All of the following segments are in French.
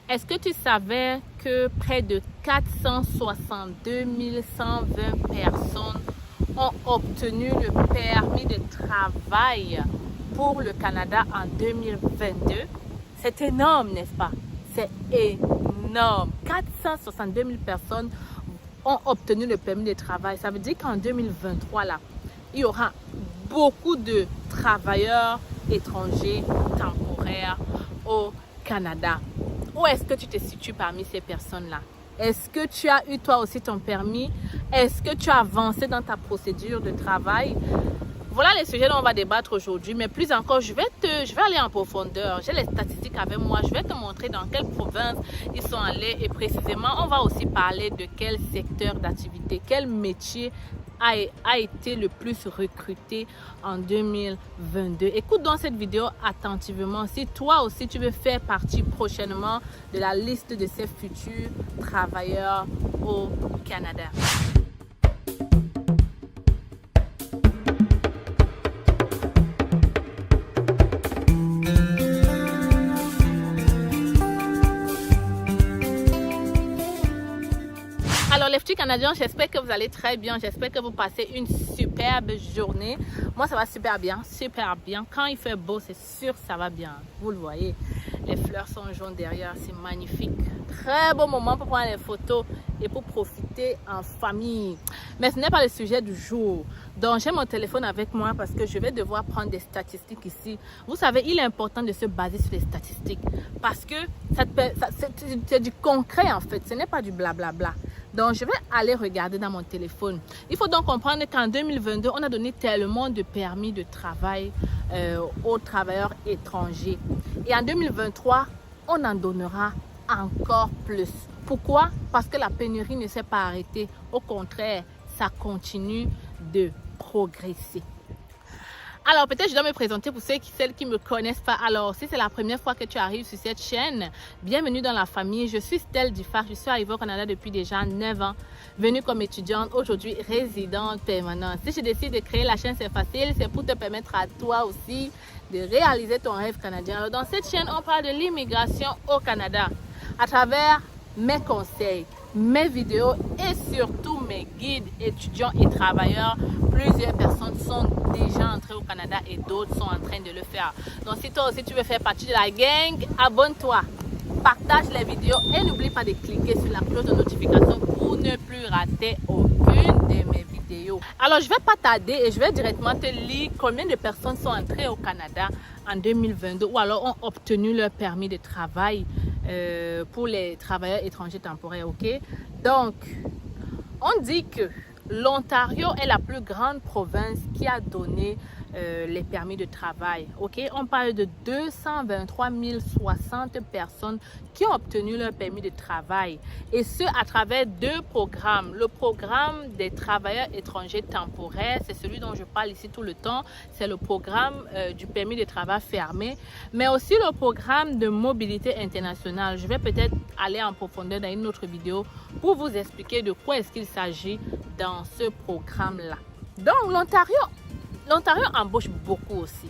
Est-ce que tu savais que près de 462 120 personnes ont obtenu le permis de travail pour le Canada en 2022? C'est énorme, n'est-ce pas? C'est énorme. 462 000 personnes ont obtenu le permis de travail. Ça veut dire qu'en 2023, là, il y aura beaucoup de travailleurs étrangers temporaires au Canada. Où est-ce que tu te situes parmi ces personnes-là? Est-ce que tu as eu toi aussi ton permis? Est-ce que tu as avancé dans ta procédure de travail? Voilà les sujets dont on va débattre aujourd'hui, mais plus encore, je vais aller en profondeur. J'ai les statistiques avec moi. Je vais te montrer dans quelle province ils sont allés et précisément, on va aussi parler de quel secteur d'activité, quel métier a été le plus recruté en 2022. Écoute donc cette vidéo attentivement. Si toi aussi tu veux faire partie prochainement de la liste de ces futurs travailleurs au Canada. Alors les petits Canadiens, j'espère que vous allez très bien, j'espère que vous passez une superbe journée. Moi ça va super bien, super bien. Quand il fait beau, c'est sûr ça va bien. Vous le voyez, les fleurs sont jaunes derrière, c'est magnifique. Très beau moment pour prendre les photos et pour profiter en famille. Mais ce n'est pas le sujet du jour. Donc j'ai mon téléphone avec moi parce que je vais devoir prendre des statistiques ici. Vous savez, il est important de se baser sur les statistiques parce que c'est du concret en fait, ce n'est pas du blablabla. Donc, je vais aller regarder dans mon téléphone. Il faut donc comprendre qu'en 2022, on a donné tellement de permis de travail aux travailleurs étrangers. Et en 2023, on en donnera encore plus. Pourquoi? Parce que la pénurie ne s'est pas arrêtée. Au contraire, ça continue de progresser. Alors, peut-être je dois me présenter pour celles qui ne me connaissent pas. Alors, si c'est la première fois que tu arrives sur cette chaîne, bienvenue dans la famille. Je suis Stell Diffard. Je suis arrivée au Canada depuis déjà 9 ans. Venue comme étudiante, aujourd'hui résidente permanente. Si je décide de créer la chaîne, c'est facile. C'est pour te permettre à toi aussi de réaliser ton rêve canadien. Alors, dans cette chaîne, on parle de l'immigration au Canada à travers mes conseils, mes vidéos et surtout mes guides étudiants et travailleurs. Plusieurs personnes sont déjà entrées au Canada et d'autres sont en train de le faire. Donc si toi aussi tu veux faire partie de la gang, abonne-toi, partage les vidéos et n'oublie pas de cliquer sur la cloche de notification pour ne plus rater aucune de mes vidéos. Alors je vais pas tarder et je vais directement te lire combien de personnes sont entrées au Canada en 2022 ou alors ont obtenu leur permis de travail pour les travailleurs étrangers temporaires, ok? Donc, on dit que l'Ontario est la plus grande province qui a donné les permis de travail. Ok, on parle de 223 060 personnes qui ont obtenu leur permis de travail. Et ce, à travers deux programmes. Le programme des travailleurs étrangers temporaires, c'est celui dont je parle ici tout le temps. C'est le programme du permis de travail fermé. Mais aussi le programme de mobilité internationale. Je vais peut-être aller en profondeur dans une autre vidéo pour vous expliquer de quoi est-ce qu'il s'agit dans ce programme-là. Donc, l'Ontario embauche beaucoup aussi.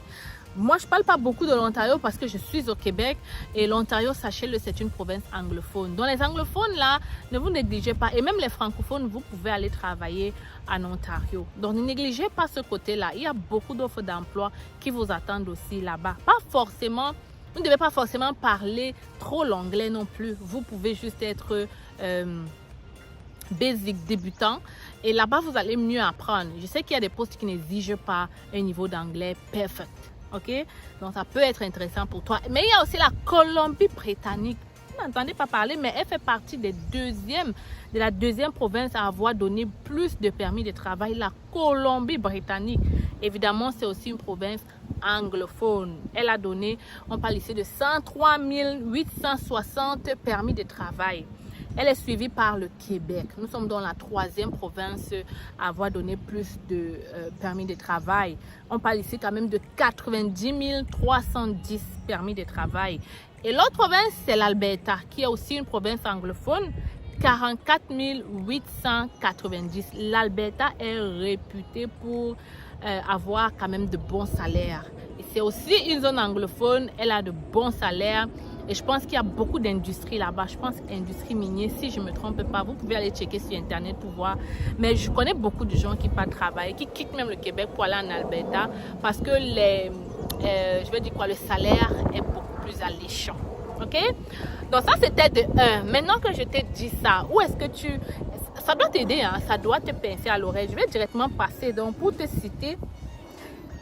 Moi, je ne parle pas beaucoup de l'Ontario parce que je suis au Québec et l'Ontario, sachez-le, c'est une province anglophone. Donc, les anglophones, là, ne vous négligez pas. Et même les francophones, vous pouvez aller travailler en Ontario. Donc, ne négligez pas ce côté-là. Il y a beaucoup d'offres d'emploi qui vous attendent aussi là-bas. Pas forcément, vous ne devez pas forcément parler trop l'anglais non plus. Vous pouvez juste être basic débutant et là-bas vous allez mieux apprendre. Je sais qu'il y a des postes qui n'exigent pas un niveau d'anglais perfect, ok, donc ça peut être intéressant pour toi. Mais il y a aussi la Colombie-Britannique. Vous n'entendez pas parler, mais elle fait partie de la deuxième province à avoir donné plus de permis de travail, la Colombie-Britannique. Évidemment, c'est aussi une province anglophone. Elle a donné, on parle ici de 103 860 permis de travail. Elle est suivie par le Québec. Nous sommes dans la troisième province à avoir donné plus de permis de travail. On parle ici quand même de 90 310 permis de travail. Et l'autre province, c'est l'Alberta, qui est aussi une province anglophone. 44 890. L'Alberta est réputée pour avoir quand même de bons salaires. Et c'est aussi une zone anglophone. Elle a de bons salaires. Et je pense qu'il y a beaucoup d'industries là-bas. Je pense industrie minière, si je ne me trompe pas. Vous pouvez aller checker sur Internet pour voir. Mais je connais beaucoup de gens qui partent travailler, qui quittent même le Québec pour aller en Alberta parce que je vais dire quoi, le salaire est beaucoup plus alléchant. OK? Donc ça, c'était de 1. Maintenant que je t'ai dit ça, où est-ce que ça doit t'aider, hein? Ça doit te pincer à l'oreille. Je vais directement passer donc pour te citer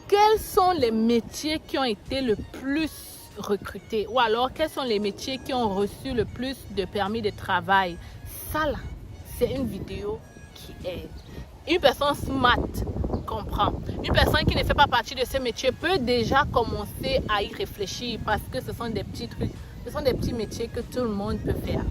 quels sont les métiers qui ont été le plus recrutés ou alors quels sont les métiers qui ont reçu le plus de permis de travail. Ça là, c'est une vidéo qui aide. Une personne smart comprend. Une personne qui ne fait pas partie de ce métier peut déjà commencer à y réfléchir parce que ce sont des petits trucs, ce sont des petits métiers que tout le monde peut faire.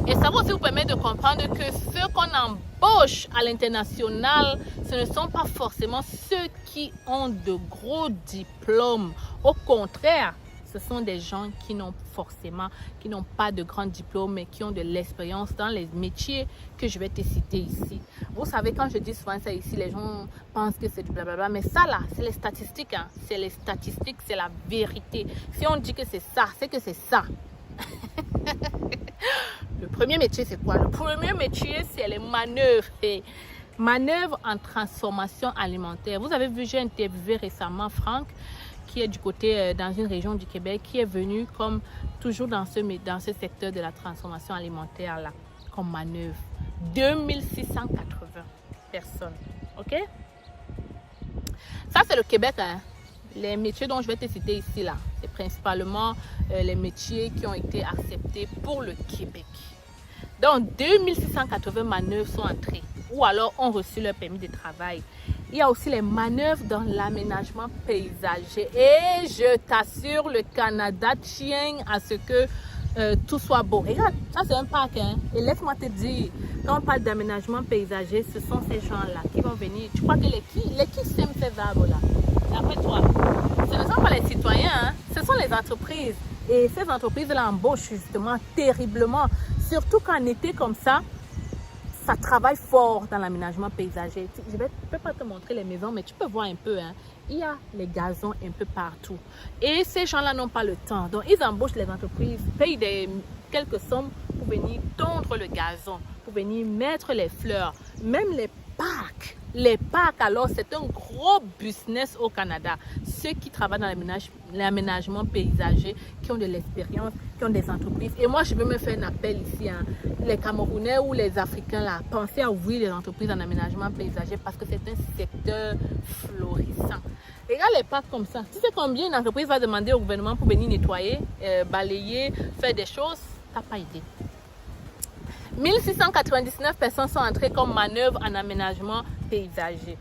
Et ça va aussi vous permettre de comprendre que ceux qu'on embauche à l'international, ce ne sont pas forcément ceux qui ont de gros diplômes. Au contraire, ce sont des gens qui n'ont pas de grands diplômes, mais qui ont de l'expérience dans les métiers que je vais te citer ici. Vous savez, quand je dis souvent ça ici, les gens pensent que c'est du blablabla, mais ça là, c'est les statistiques, hein. C'est les statistiques, c'est la vérité. Si on dit que c'est ça, c'est que c'est ça. Le premier métier, c'est quoi? Le premier métier, c'est les manœuvres. Manœuvres en transformation alimentaire. Vous avez vu, j'ai interviewé récemment Franck, qui est du côté, dans une région du Québec, qui est venu comme toujours dans ce secteur de la transformation alimentaire, là, comme manœuvre. 2680 personnes. OK? Ça, c'est le Québec, hein? Les métiers dont je vais te citer ici, là, c'est principalement les métiers qui ont été acceptés pour le Québec. Donc, 2680 manœuvres sont entrées ou alors ont reçu leur permis de travail. Il y a aussi les manœuvres dans l'aménagement paysager. Et je t'assure, le Canada tient à ce que tout soit beau. Regarde, ça c'est un parc, hein? Et laisse-moi te dire, quand on parle d'aménagement paysager, ce sont ces gens-là qui vont venir. Tu crois que les qui sèment ces arbres-là? Après toi, ce ne sont pas les citoyens, hein? Ce sont les entreprises. Et ces entreprises-là embauchent justement terriblement. Surtout qu'en été comme ça travaille fort dans l'aménagement paysager. Je ne peux pas te montrer les maisons, mais tu peux voir un peu, hein? Il y a les gazons un peu partout. Et ces gens-là n'ont pas le temps. Donc, ils embauchent les entreprises, payent quelques sommes pour venir tondre le gazon, pour venir mettre les fleurs, même les parcs. Les parcs, alors, c'est un gros business au Canada. Ceux qui travaillent dans l'aménagement paysager, qui ont de l'expérience, qui ont des entreprises. Et moi, je veux me faire un appel ici, hein. Les Camerounais ou les Africains, là, pensez à ouvrir les entreprises en aménagement paysager parce que c'est un secteur florissant. Regarde les parcs comme ça. Tu sais combien une entreprise va demander au gouvernement pour venir nettoyer, balayer, faire des choses? Tu n'as pas idée. 1699 personnes sont entrées comme manœuvre en aménagement paysager.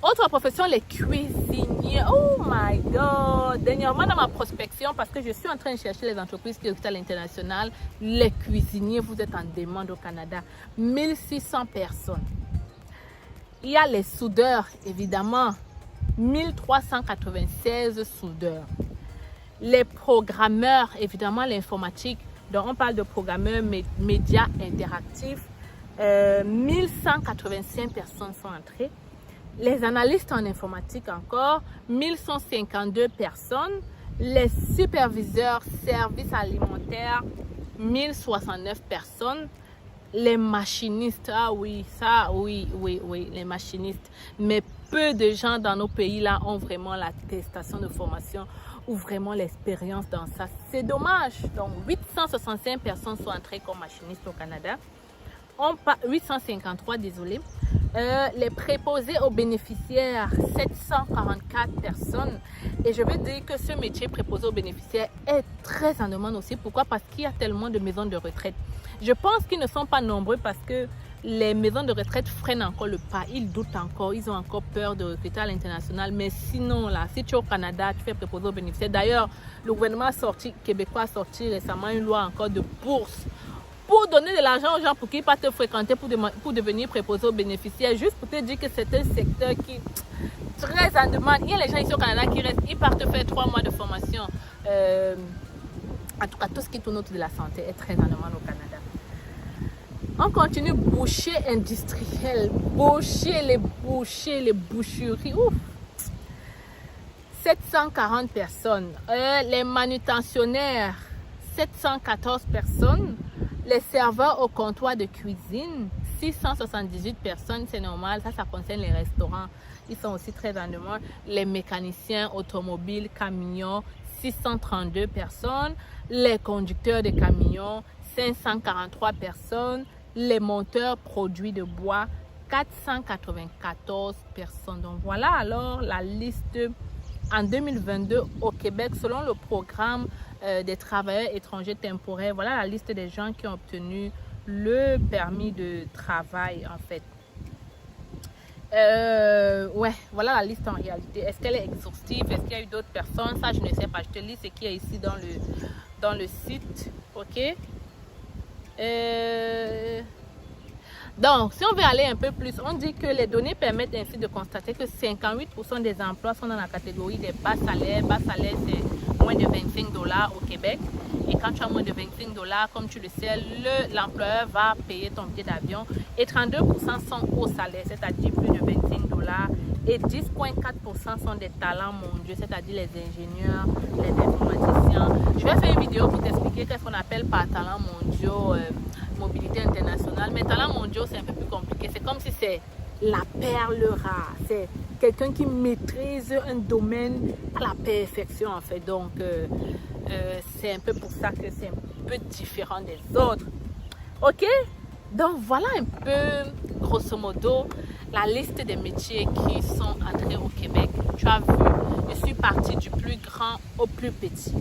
Autre profession, les cuisiniers. Oh my God! Dernièrement, dans ma prospection, parce que je suis en train de chercher les entreprises qui recrutent à l'international, les cuisiniers, vous êtes en demande au Canada. 1600 personnes. Il y a les soudeurs, évidemment. 1396 soudeurs. Les programmeurs, évidemment, l'informatique. Donc, on parle de programmeurs médias interactifs. 1185 personnes sont entrées. Les analystes en informatique encore, 1152 personnes. Les superviseurs services alimentaires, 1069 personnes. Les machinistes, ah oui, ça, oui, les machinistes. Mais peu de gens dans nos pays là ont vraiment l'attestation de formation ou vraiment l'expérience dans ça. C'est dommage. Donc, 865 personnes sont entrées comme machinistes au Canada. 853, désolé. Les préposés aux bénéficiaires, 744 personnes. Et je veux dire que ce métier préposé aux bénéficiaires est très en demande aussi. Pourquoi? Parce qu'il y a tellement de maisons de retraite. Je pense qu'ils ne sont pas nombreux parce que les maisons de retraite freinent encore le pas. Ils doutent encore. Ils ont encore peur de recruter à l'international. Mais sinon, là, si tu es au Canada, tu fais préposé aux bénéficiaires. D'ailleurs, le gouvernement québécois a sorti récemment une loi encore de bourse pour donner de l'argent aux gens pour qu'ils partent te fréquenter pour devenir préposé aux bénéficiaires. Juste pour te dire que c'est un secteur qui est très en demande. Il y a les gens ici au Canada qui restent, ils partent faire 3 mois de formation. En tout cas, tout ce qui tourne autour de la santé est très en demande au Canada. On continue boucher industriel, boucher les boucheries. Ouf. 740 personnes. Les manutentionnaires, 714 personnes. Les serveurs au comptoir de cuisine, 678 personnes, c'est normal, ça concerne les restaurants, ils sont aussi très en demande. Les mécaniciens automobiles, camions, 632 personnes. Les conducteurs de camions, 543 personnes. Les monteurs produits de bois, 494 personnes. Donc voilà alors la liste en 2022 au Québec selon le programme des travailleurs étrangers temporaires. Voilà la liste des gens qui ont obtenu le permis de travail en fait. Ouais, voilà la liste en réalité. Est-ce qu'elle est exhaustive? Est-ce qu'il y a eu d'autres personnes? Ça, je ne sais pas. Je te lis ce qu'il y a ici dans le site. Ok. Donc, si on veut aller un peu plus, on dit que les données permettent ainsi de constater que 58% des emplois sont dans la catégorie des bas salaires. Bas salaire, c'est moins de 25 $ au Québec. Et quand tu as moins de 25 $, comme tu le sais, l'employeur va payer ton billet d'avion. Et 32% sont hauts salaires, c'est-à-dire plus de 25 $. Et 10,4% sont des talents mondiaux, c'est-à-dire les ingénieurs, les informaticiens. Je vais faire une vidéo pour t'expliquer qu'est-ce qu'on appelle par talents mondiaux, mobilité internationale. Mais talents mondiaux, c'est un peu plus compliqué. C'est comme si c'est la perle rare. C'est quelqu'un qui maîtrise un domaine à la perfection, en fait. Donc, c'est un peu pour ça que c'est un peu différent des autres. Ok? Donc, voilà un peu, grosso modo, la liste des métiers qui sont entrés au Québec. Tu as vu, je suis partie du plus grand au plus petit.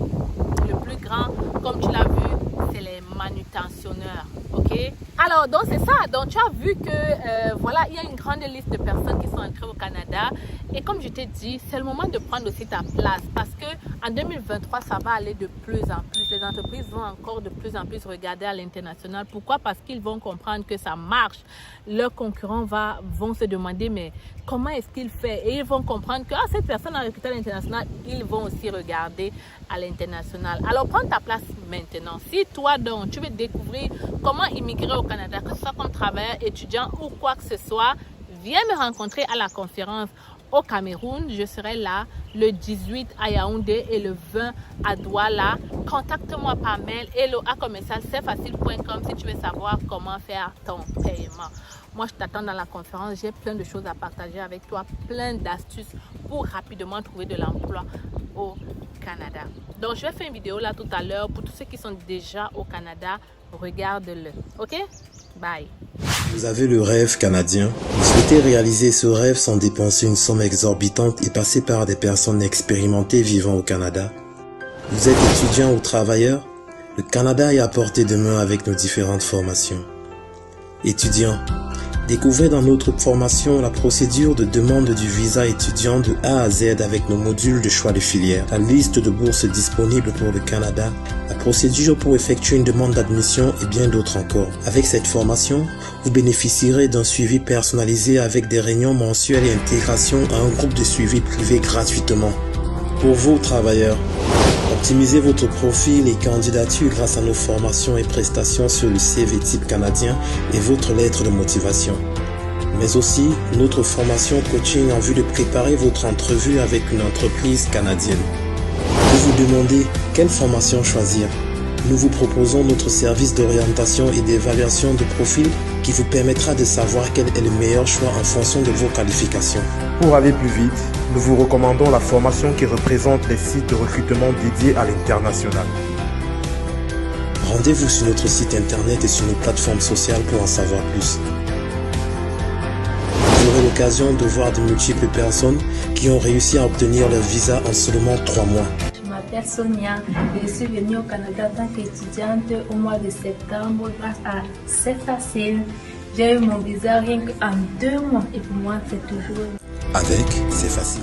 Le plus grand, comme tu l'as vu, c'est les manutentionnaires. Ok? Alors, donc c'est ça. Donc, tu as vu que, voilà, il y a une grande liste de personnes qui sont entrées au Canada. Et comme je t'ai dit, c'est le moment de prendre aussi ta place. Parce qu'en 2023, ça va aller de plus en plus. Les entreprises vont encore de plus en plus regarder à l'international. Pourquoi? Parce qu'ils vont comprendre que ça marche. Leurs concurrents vont se demander, mais comment est-ce qu'il fait? Et ils vont comprendre que cette personne a recruté à l'international, ils vont aussi regarder à l'international. Alors, prends ta place maintenant. Si toi, donc, tu veux découvrir comment immigrer au Canada, que ce soit comme travailleur, étudiant ou quoi que ce soit, viens me rencontrer à la conférence au Cameroun. Je serai là le 18 à Yaoundé et le 20 à Douala. Contacte-moi par mail hello@commercialcefacile.com si tu veux savoir comment faire ton paiement. Moi, je t'attends dans la conférence. J'ai plein de choses à partager avec toi, plein d'astuces pour rapidement trouver de l'emploi au Canada. Donc, je vais faire une vidéo là tout à l'heure pour tous ceux qui sont déjà au Canada. Regarde-le. Ok? Bye. Vous avez le rêve canadien. Vous souhaitez réaliser ce rêve sans dépenser une somme exorbitante et passer par des personnes expérimentées vivant au Canada. Vous êtes étudiant ou travailleur? Le Canada est à portée de main avec nos différentes formations. Étudiant, découvrez dans notre formation la procédure de demande du visa étudiant de A à Z avec nos modules de choix de filière, la liste de bourses disponibles pour le Canada, la procédure pour effectuer une demande d'admission et bien d'autres encore. Avec cette formation, vous bénéficierez d'un suivi personnalisé avec des réunions mensuelles et intégration à un groupe de suivi privé gratuitement. Pour vous, travailleurs, optimisez votre profil et candidature grâce à nos formations et prestations sur le CV type canadien et votre lettre de motivation. Mais aussi notre formation coaching en vue de préparer votre entrevue avec une entreprise canadienne. Vous vous demandez quelle formation choisir? Nous vous proposons notre service d'orientation et d'évaluation de profil qui vous permettra de savoir quel est le meilleur choix en fonction de vos qualifications. Pour aller plus vite, nous vous recommandons la formation qui représente les sites de recrutement dédiés à l'international. Rendez-vous sur notre site internet et sur nos plateformes sociales pour en savoir plus. Vous aurez l'occasion de voir de multiples personnes qui ont réussi à obtenir leur visa en seulement 3 mois. Je m'appelle Sonia, je suis venue au Canada en tant qu'étudiante au mois de septembre grâce à C'est Facile. J'ai eu mon visa rien qu'en 2 mois et pour moi c'est toujours... Avec C'est Facile.